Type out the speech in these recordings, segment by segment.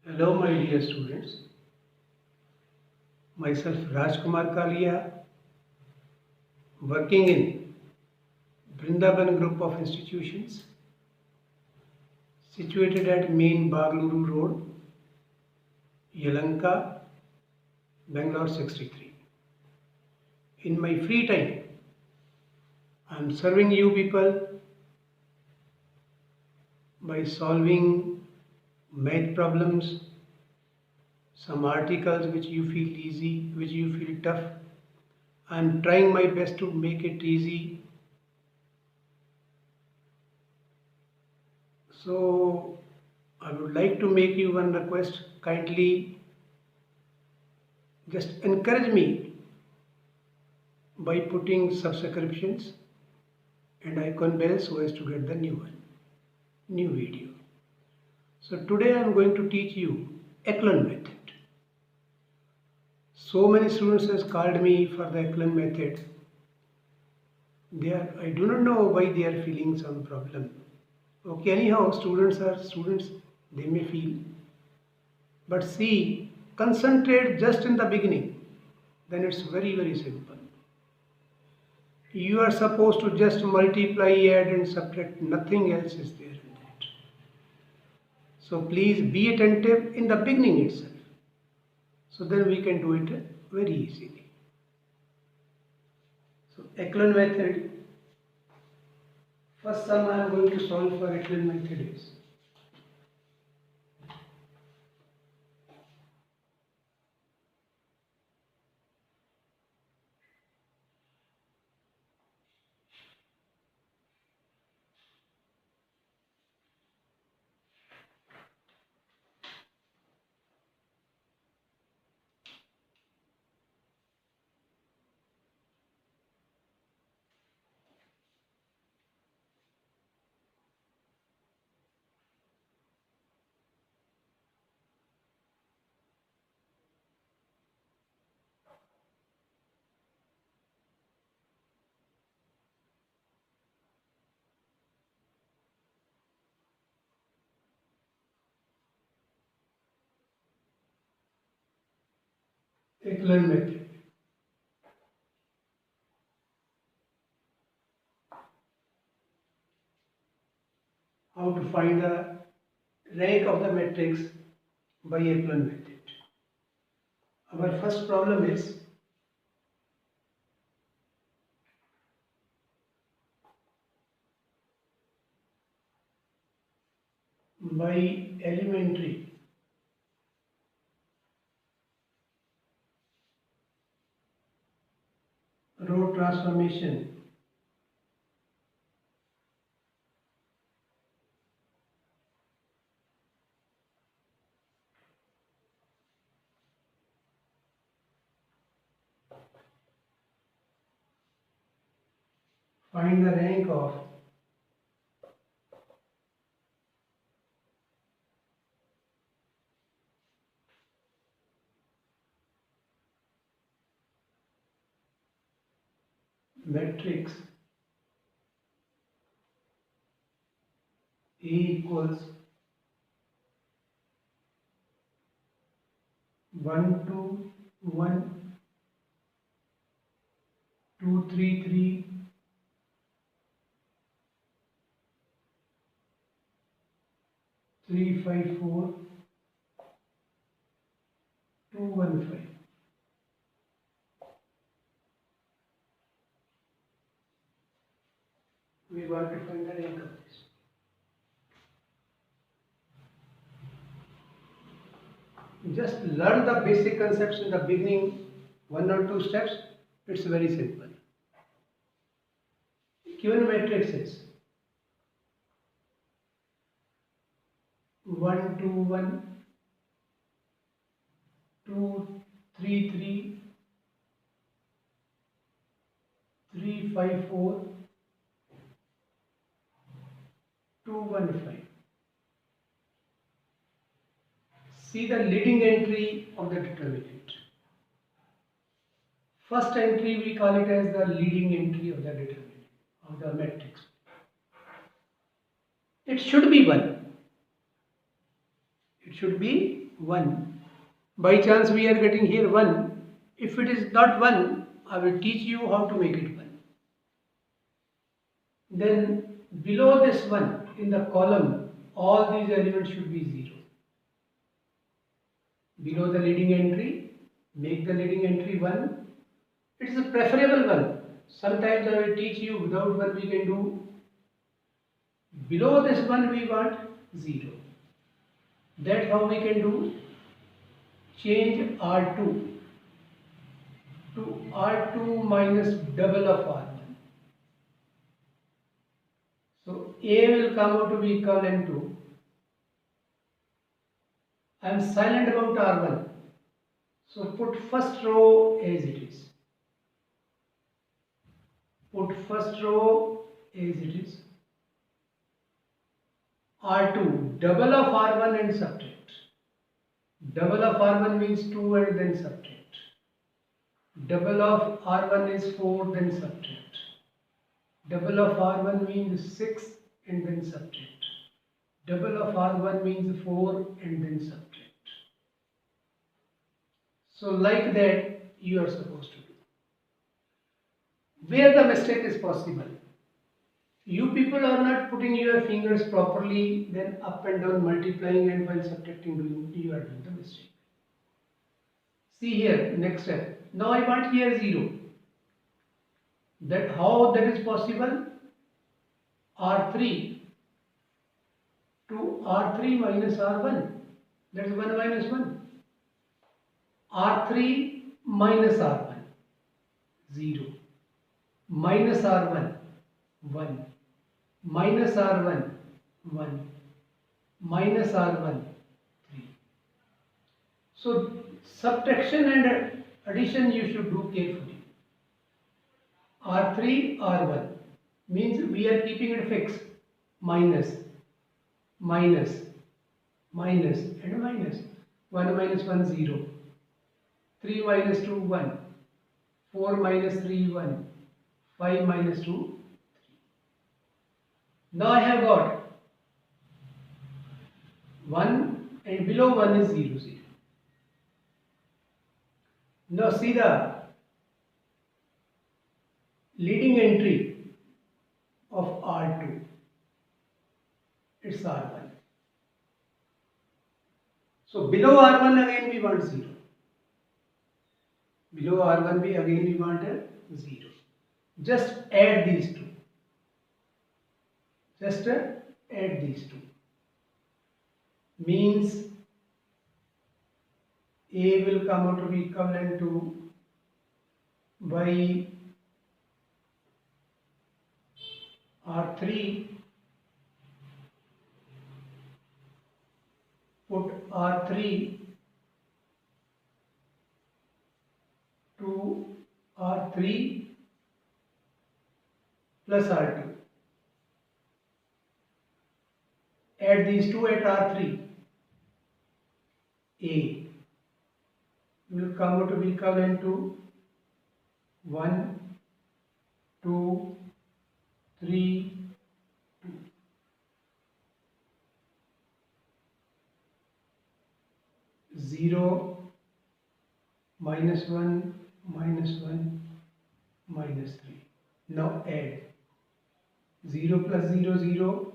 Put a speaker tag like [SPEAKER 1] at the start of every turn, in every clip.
[SPEAKER 1] Hello, my dear students. Myself Rajkumar Kalia, working in Brindaban Group of Institutions, situated at Main Bagluru Road, Yalanka, Bangalore 63. In my free time, I am serving you people by solving math problems, some articles which you feel easy, which you feel tough. I am trying my best to make it easy. So I would like to make you one request. Kindly just encourage me by putting subscriptions and icon bell so as to get the new video. So today I am going to teach you Eklund method. So many students has called me for the Eklund method. I do not know why they are feeling some problem. Okay, anyhow, students are students, they may feel. But see, concentrate just in the beginning. Then it's very simple. You are supposed to just multiply, add and subtract. Nothing else is there in that. So please be attentive in the beginning itself. So then we can do it very easily. So Eklund method. First sum I am going to solve for Eklund method is Eklund method. How to find the rank of the matrix by Eklund method. Our first problem is by elementary row transformation find the rank of matrix A equals 1 2 1 2 3 3 3 5 4 2 1 5. We want to find the rank of this. Just learn the basic concepts in the beginning, 1 or 2 steps. It's very simple. Given matrix is 1 2 1 2 3 3 3 5 4 2 1 5. See the leading entry of the determinant. First entry we call it as the leading entry of the determinant of the matrix. It should be 1. It should be 1. By chance we are getting here 1. If it is not 1, I will teach you how to make it 1. Then below this 1 in the column, all these elements should be 0. Below the leading entry, make the leading entry 1. It is a preferable 1. Sometimes I will teach you without 1 we can do. Below this 1 we want 0. That's how we can do. Change R2 to R2 minus double of R1. So A will come out to be equivalent to, I am silent about R1. So put first row as it is. Put first row as it is. R2, double of R1 and subtract. Double of R1 means 2 and then subtract. Double of R1 is 4, then subtract. Double of R1 means 6 and then subtract. Double of R1 means 4 and then subtract. So like that you are supposed to do. Where the mistake is possible, you people are not putting your fingers properly, then up and down multiplying and while subtracting you are doing the mistake. See here, next step. Now I want here 0. That how that is possible? R3 to R3 minus R1. That is 1 minus 1. R3 minus R1, 0. Minus R1, 1. Minus R1, 1. Minus R1, 3. So subtraction and addition you should do carefully. R3, R1 means we are keeping it fixed. Minus, minus, minus and minus. 1 minus 1, 0. 3 minus 2, 1. 4 minus 3, 1. 5 minus 2, 3. Now I have got 1 and below 1 is 0, 0. Now see the leading entry of R2. It's R1. So below R1 again we want 0. Below R1 we want a 0. Just add these two. Just add these two. Means A will come out to be equivalent to by R3, put R3 to R3 plus R2. Add these two at R3. A will come out to be equivalent to 1, 2, 3, 2. Zero, minus 1, minus 1, minus 3. Now add 0 plus 0, 0,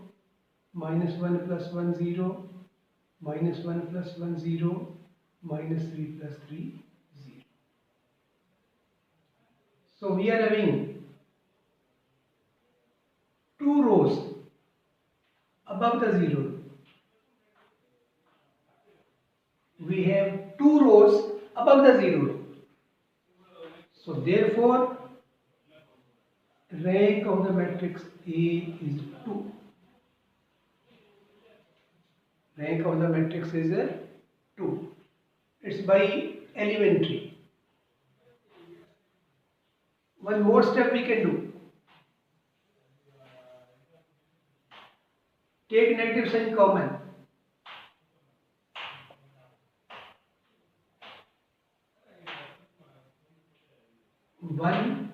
[SPEAKER 1] minus 1 plus 1, 0, minus 1 plus 1, 0, minus 3 plus 3, 0. So we are having 2 rows above the 0. We have 2 rows above the 0. So therefore, rank of the matrix A is 2. Rank of the matrix is 2. It's by elementary. One more step we can do. Take negative sign common. 1,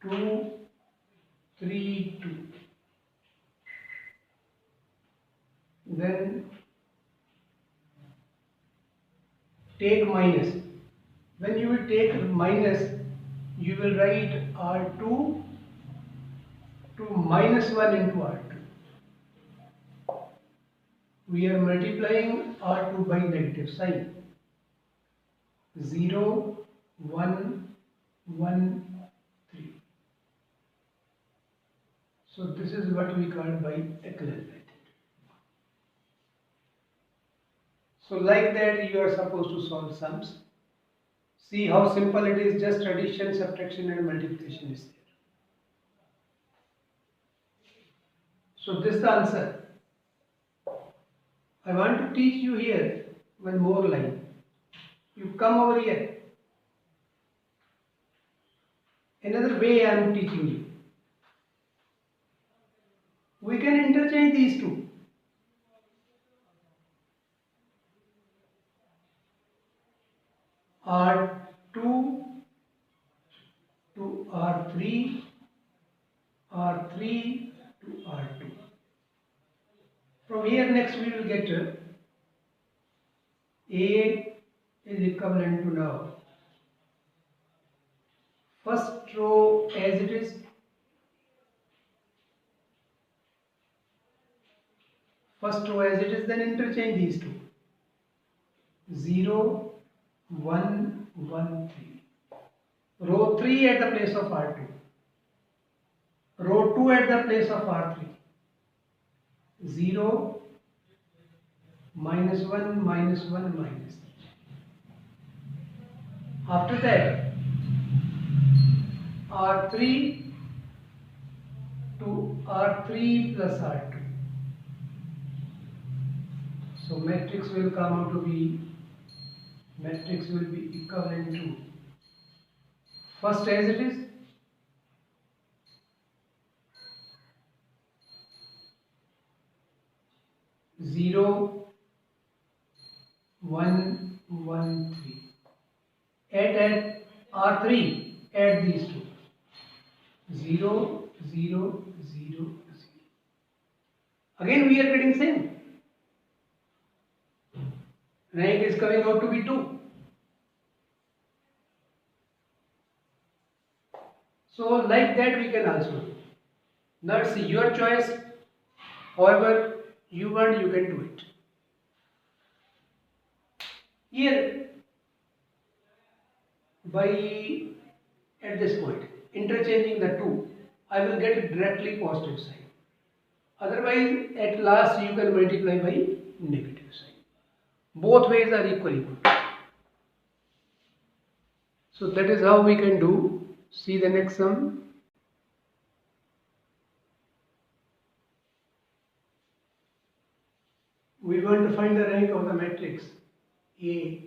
[SPEAKER 1] 2, 3, 2. Then take minus. When you will take minus, you will write R2 to minus 1 into R2. We are multiplying R2 by negative sign. 0, 1, 1, 3. So this is what we call by echelon method. So like that you are supposed to solve sums. See how simple it is, just addition, subtraction and multiplication is there. So this is the answer. I want to teach you here one more line. You come over here. Another way I am teaching you. We can interchange these two. R2 to R3, R3 to R2. From here next we will get A is equivalent to now first row as it is, then interchange these two. 0, 1, 1, 3. Row 3 at the place of R2. Row 2 at the place of R3. 0, minus 1, minus 1, minus 3. After that, R3 to R3 plus R2. So matrix will come out to be, matrix will be equivalent to first as it is, 0, 1, 1, 3. At R3, add these two. 0, 0, 0, 0. Again we are getting same. Rank is coming out to be 2. So like that we can also do. Now it's your choice. However you want, you can do it. Here by at this point interchanging the two, I will get it directly positive sign. Otherwise at last you can multiply by negative sign. Both ways are equally good. So that is how we can do. See the next sum. We want to find the rank of the matrix A.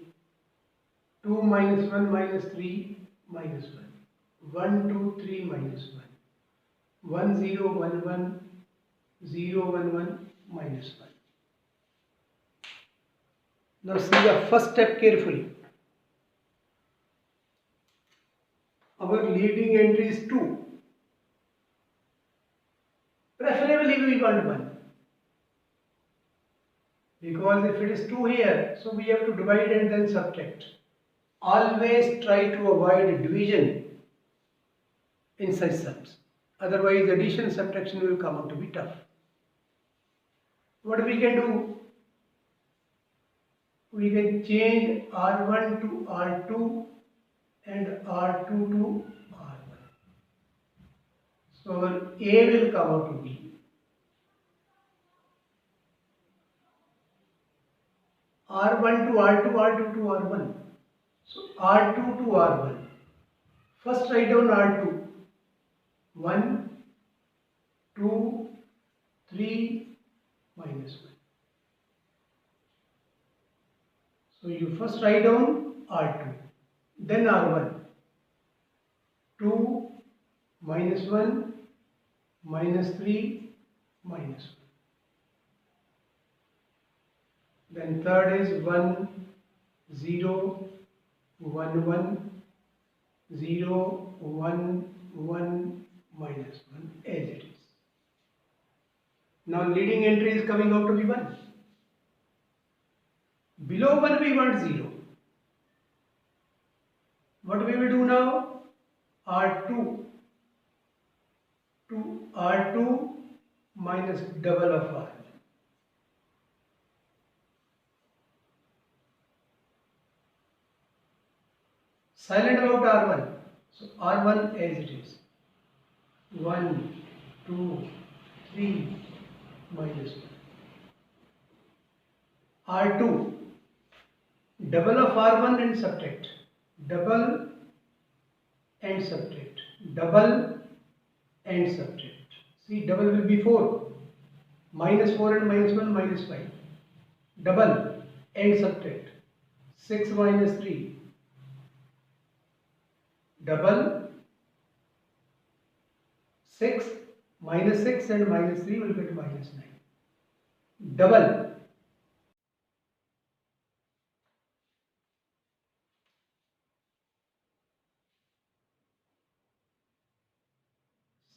[SPEAKER 1] 2 minus 1 minus 3 minus 1. 1, 2, 3 minus 1. 1, 0, 1, 1, 0, 1, 1, minus 1. Now see the first step carefully. Our leading entry is 2. Preferably we want 1. Because if it is 2 here, so we have to divide and then subtract. Always try to avoid division in such sums. Otherwise addition subtraction will come out to be tough. What we can do? We can change R1 to R2 and R2 to R1. So our A will come out to be R1 to R2, R2 to R1. So R2 to R1. First write down R2. 1, 2, 3, minus 1. So you first write down R2, then R1. 2, minus 1, minus 3, minus 1. Then third is 1, 0, 1, 1, 0, 1, 1, minus 1 as it is. Now leading entry is coming out to be 1. Below 1 we want 0. we will do now? R2 to R2 minus double of R1. Silent about R1. So R1 as it is. 1, 2, 3 minus 1. R2. Double of R1 and subtract. Double and subtract. Double and subtract. See, double will be 4. Minus 4 and minus 1, minus 5. Double and subtract. 6 minus 3. Double 6 minus 6 and minus 3 will get minus 9. Double.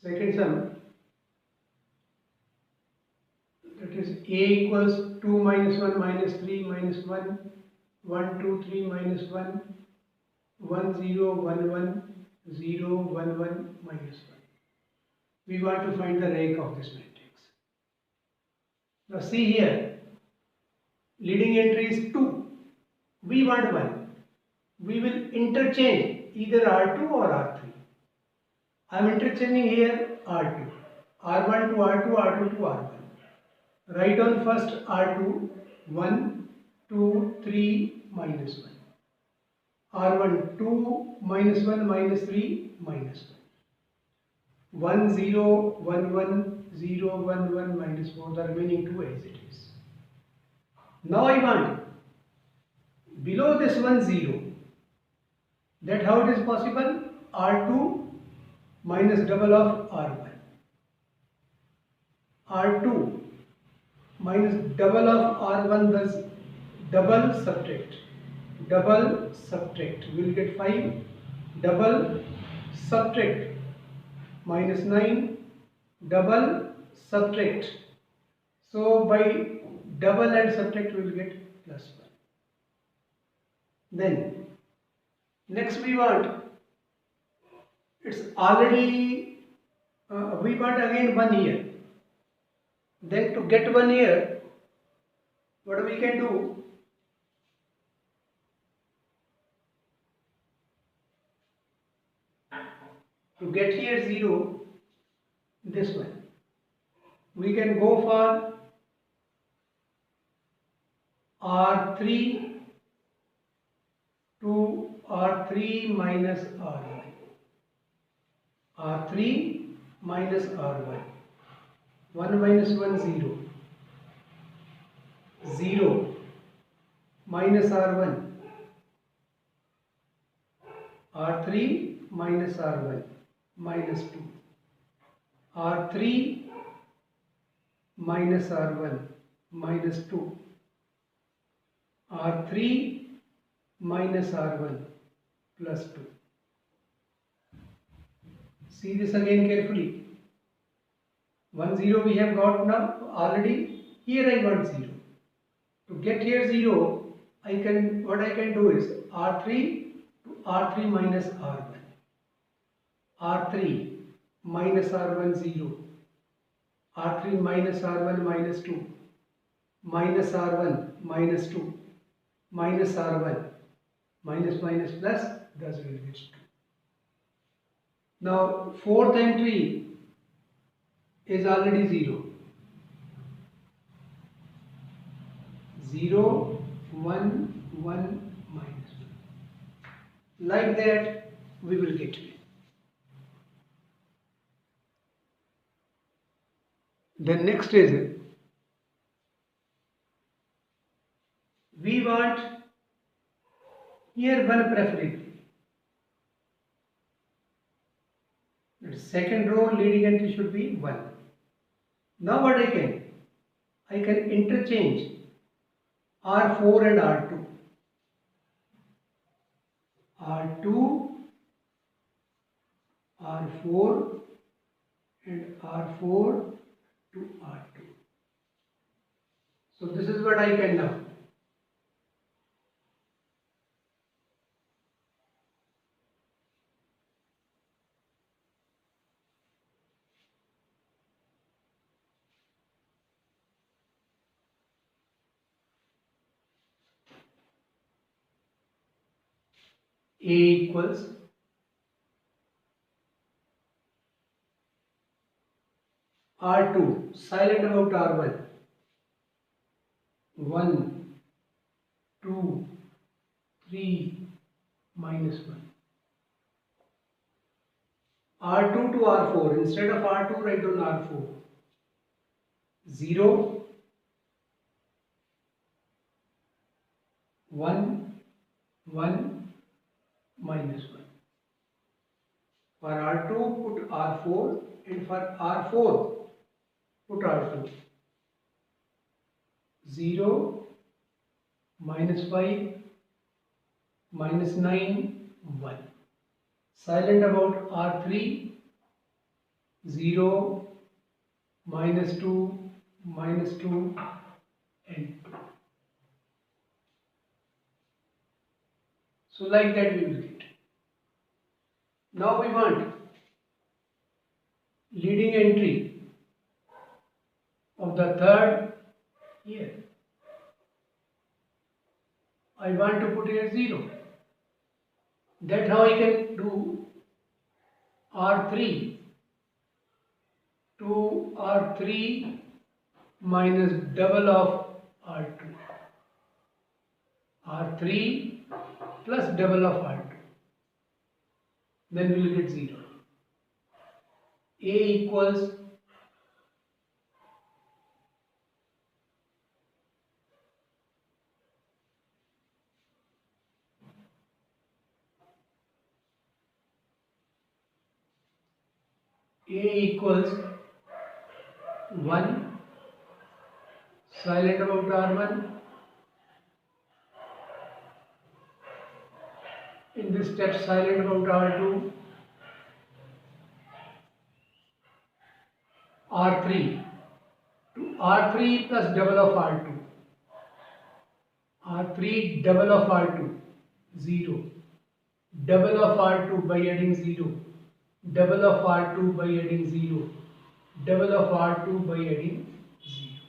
[SPEAKER 1] Second sum, that is A equals 2 minus 1 minus 3 minus 1, 1, 2, 3 minus 1, 1, 0, 1, 1, 0, 1, 1 minus 1. We want to find the rank of this matrix. Now see here, leading entry is 2. We want 1. We will interchange either R2 or R3. I am interchanging here R2. R1 to R2, R2 to R1. Write on first R2, 1, 2, 3, minus 1. R1, 2, minus 1, minus 3, minus 1. 1, 0, 1, 1, 0, 1, 1, minus 4, the remaining 2 as it is. Now I want below this 1, 0. That how it is possible? R2 minus double of R1. R2 minus double of R1, thus double subtract. Double subtract. We will get 5. Double subtract. Minus 9. Double subtract. So by double and subtract we will get plus 1. Then next we want, it's already, we want again 1 here. Then to get 1 here, what we can do? To get here 0, this one. We can go for R3 to R3 minus R1. R3 minus R1. 1 minus 1, 0. 0 minus R1. R3 minus R1 minus 2. R3 minus R1 minus 2. R3 minus R1 plus 2. See this again carefully. 1, 0 we have got now already. Here I want 0. To get here 0, what I can do is R3 to R3 minus R1. R3 minus R1, 0. R3 minus R1 minus 2. Minus R1 minus 2. Minus R1 minus minus plus, thus we will get 2. Now fourth entry is already 0. 0, 1, 1, minus 1. Like that we will get it. Then next is, we want here 1 preferably. The second row leading entry should be 1. Now what I can? I can interchange R4 and R2. R2, R4 and R4 to R2. So this is what I can now. A equals R2, silent about R1, 1, 2, 3, minus 1. R2 to R4, instead of R2 write down R4, 0, 1, 1, minus 1. For R2 put R4 and for R4 put R2. 0, minus 5, minus 9, 1. Silent about R3, 0, minus 2, minus 2 and 2. So like that we will get. Now we want leading entry of the third here. I want to put here 0. That's how I can do R3 to R3 minus double of R2. R3 plus double of R2. Then we will get 0. A equals A equals 1, silent about R1. In this step, silent about R2. R3 to R3 plus double of R2. R3 double of R2, 0. Double of R2 by adding 0. Double of R2 by adding 0. Double of R2 by adding 0.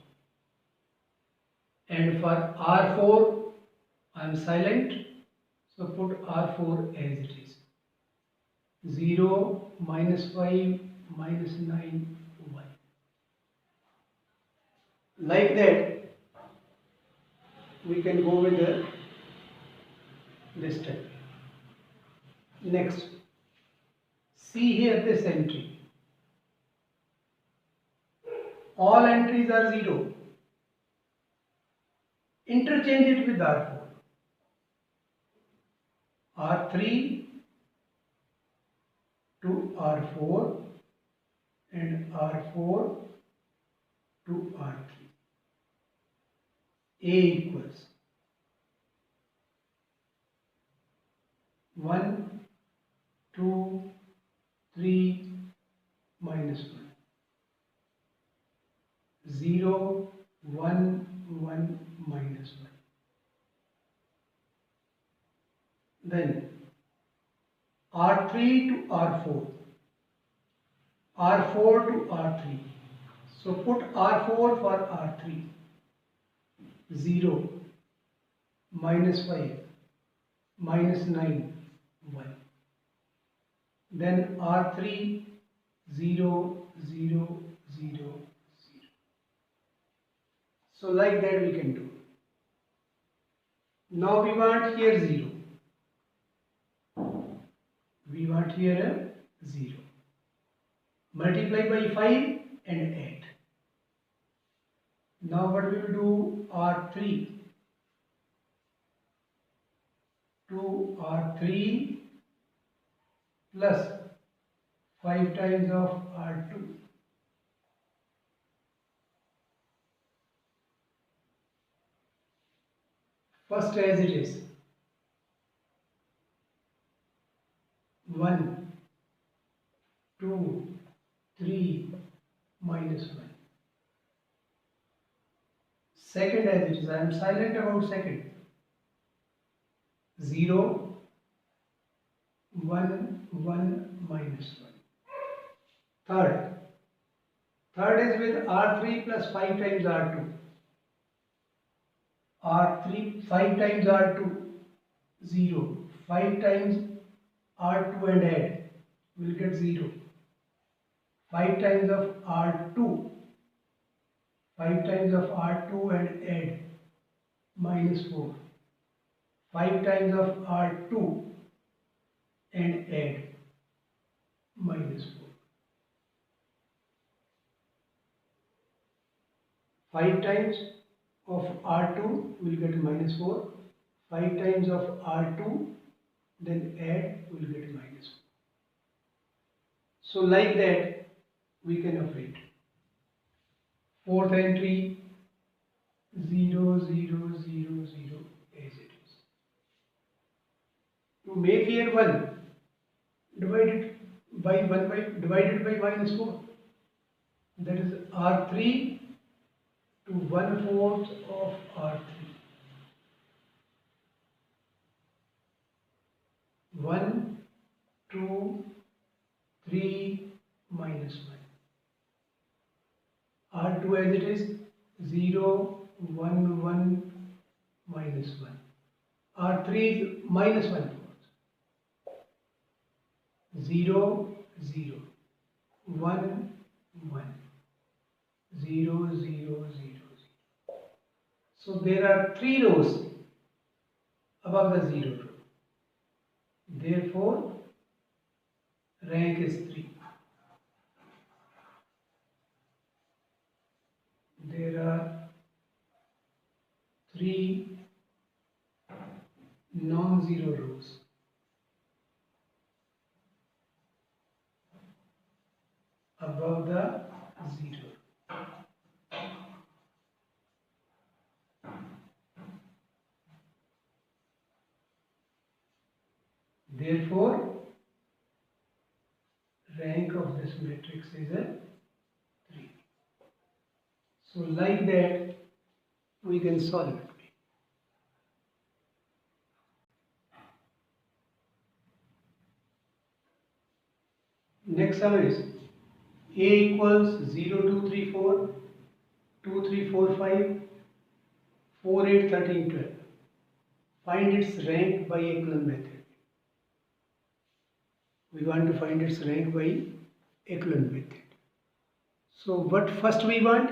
[SPEAKER 1] And for R4, I am silent, so put R4 as it is. 0, minus 5, minus 9, 1. Like that, we can go with this step. Next, see here this entry. All entries are 0. Interchange it with R4. R3 to R4 and R4 to R3. A equals 1, 2, 3, minus 1. 0, 1, 1, minus 1. Then R3 to R4. R4 to R3. So put R4 for R3. 0, minus 5, minus 9, 1. Then R3, 0, 0, 0, 0. So like that we can do. Now we want here 0. We want here a 0. Multiply by 5 and add. Now what we will do, R3 to R3 plus 5 times of R2. First as it is. 1, 2, 3, minus 1. Second as it is. I am silent about second. 0, 1, 1, minus 1. Third is with R3 plus 5 times R2. R3, 5 times R2, 0. 5 times R2 and add, we'll get 0. 5 times of R2, 5 times of R2 and add, minus 4. 5 times of R2 and add, minus 4. 5 times of R2 will get minus 4. 5 times of R2 then add will get minus 4. So like that we can operate. Fourth entry 0 0 0 0 as it is. To make here 1, divided by minus 4. That is R3 to 1/4 of R3. 1, 2, 3, minus 1. R2 as it is 0, 1, 1, minus 1. R3 is minus 1/4. 0, 0, 1, 1, 0, 0, 0, 0. So there are 3 rows above the 0 row. Therefore, rank is 3. There are 3 non-zero rows. Above the 0. Therefore, rank of this matrix is a 3. So like that we can solve it. Next sum is A equals 0, 2, 3, 4, 2, 3, 4, 5, 4, 8, 13, 12. Find its rank by echelon method. We want to find its rank by echelon method. So what first we want?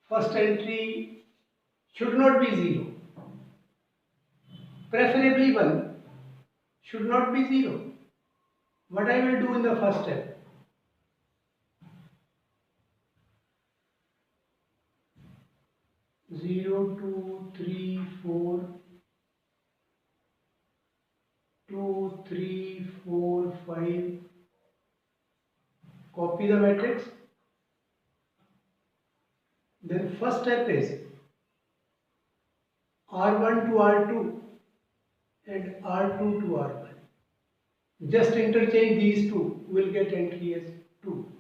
[SPEAKER 1] First entry should not be 0. Preferably 1 should not be 0. What I will do in the first step? 0, 2, 3, 4, 2, 3, 4, 5. Copy the matrix. Then first step is R1 to R2 and R2 to R1. Just interchange these two, will get entry as 2.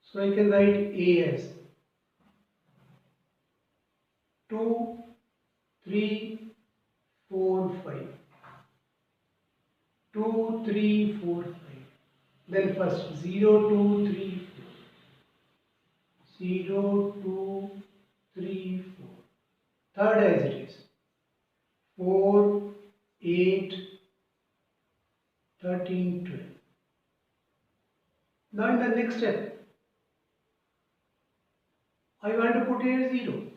[SPEAKER 1] So I can write A as 2, 3, 4, 5. 2, 3, 4, 5. Then first 0, 2, 3, 4. 0, 2, 3, 4. Third as it is 4, 8, 13, 12. Now in the next step, I want to put here 0.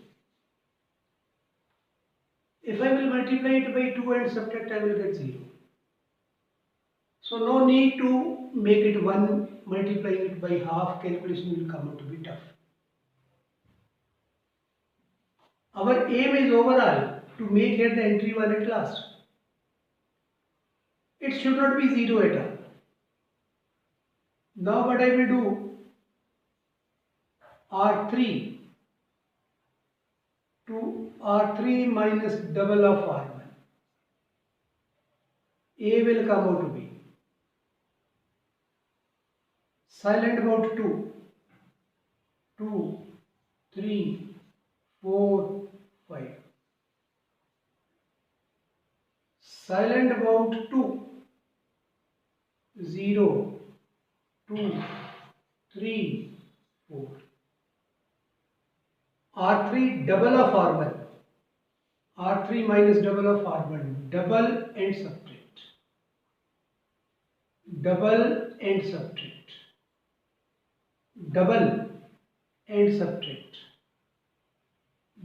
[SPEAKER 1] If I will multiply it by 2 and subtract, I will get 0. So no need to make it 1, multiplying it by half, calculation will come out to be tough. Our aim is overall to make here the entry 1 at last. It should not be 0 at all. Now what I will do, R3 to R3 minus double of R1. A will come out to be silent about 2, 2, 3, 4, 5. Silent about 2, 0, 2, 3, 4. R3 double of R1. R3 minus double of R1, double and subtract, double and subtract, double and subtract,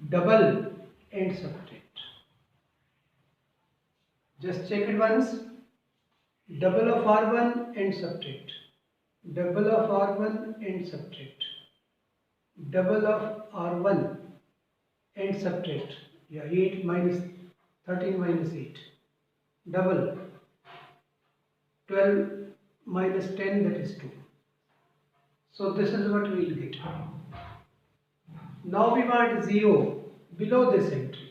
[SPEAKER 1] double and subtract. Just check it once. Double of R1 and subtract, double of R1 and subtract, double of R1 and subtract. Yeah, 8 minus 13 minus 8, double 12 minus 10, that is 2. So this is what we will get. Now we want 0 below this entry.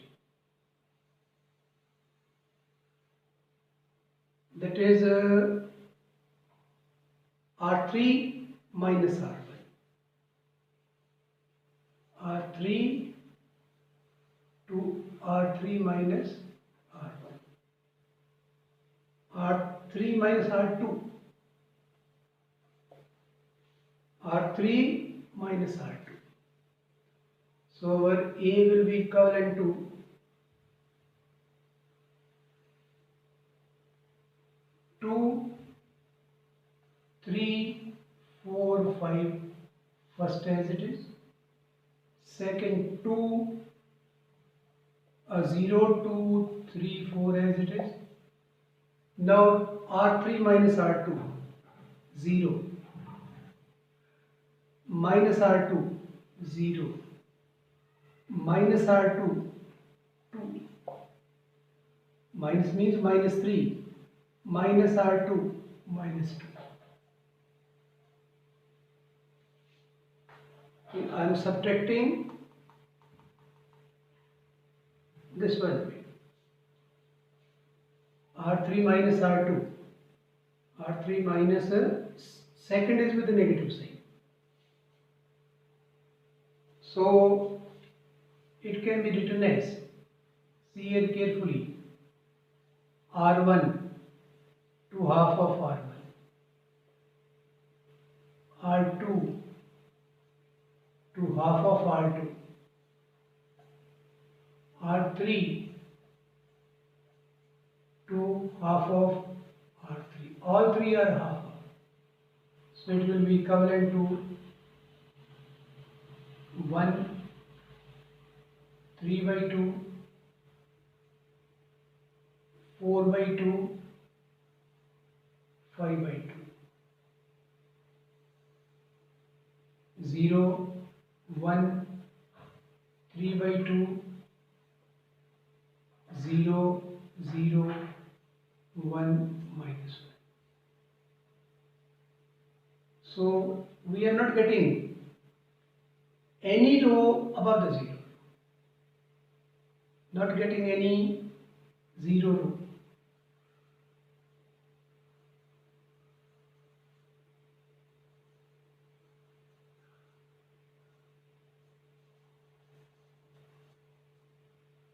[SPEAKER 1] That is R3 minus R1. R3 to R3 minus R1. R3 minus R2. R3 minus R2. So our A will be equivalent to 2, 3, 4, 5, first as it is. Second 2, 0, 2, 3, 4 as it is. Now R3 minus R2, 0. Minus R2, 0. Minus R2, 2. Minus means minus 3. Minus R2, minus 2. I am subtracting this one. R3 minus R2. R3 minus second is with the negative sign. So it can be written as, see here carefully, R1 to half of R1, R2 to half of R2, R3 to half of R3. All three are half of. So it will be equivalent to 1, 3 by 2, 4 by 2, 5 by 2. 0, 1, 3 by 2, 0, 0, 1, minus 1. So we are not getting any row above the 0. Not getting any 0 row.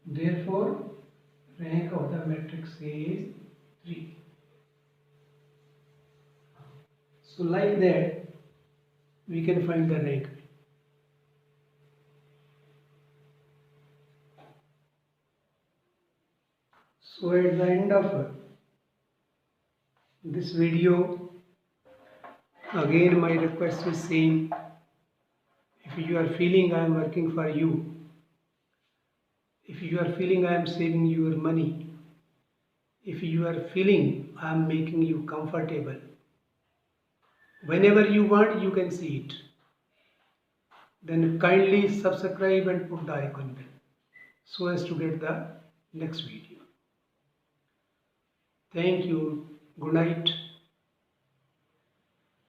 [SPEAKER 1] Therefore, rank of the matrix is 3. So like that, we can find the rank. So at the end of this video, again my request is same. If you are feeling I am working for you, if you are feeling I am saving your money, if you are feeling I am making you comfortable, whenever you want you can see it, then kindly subscribe and put the icon bell so as to get the next video. Thank you. Good night.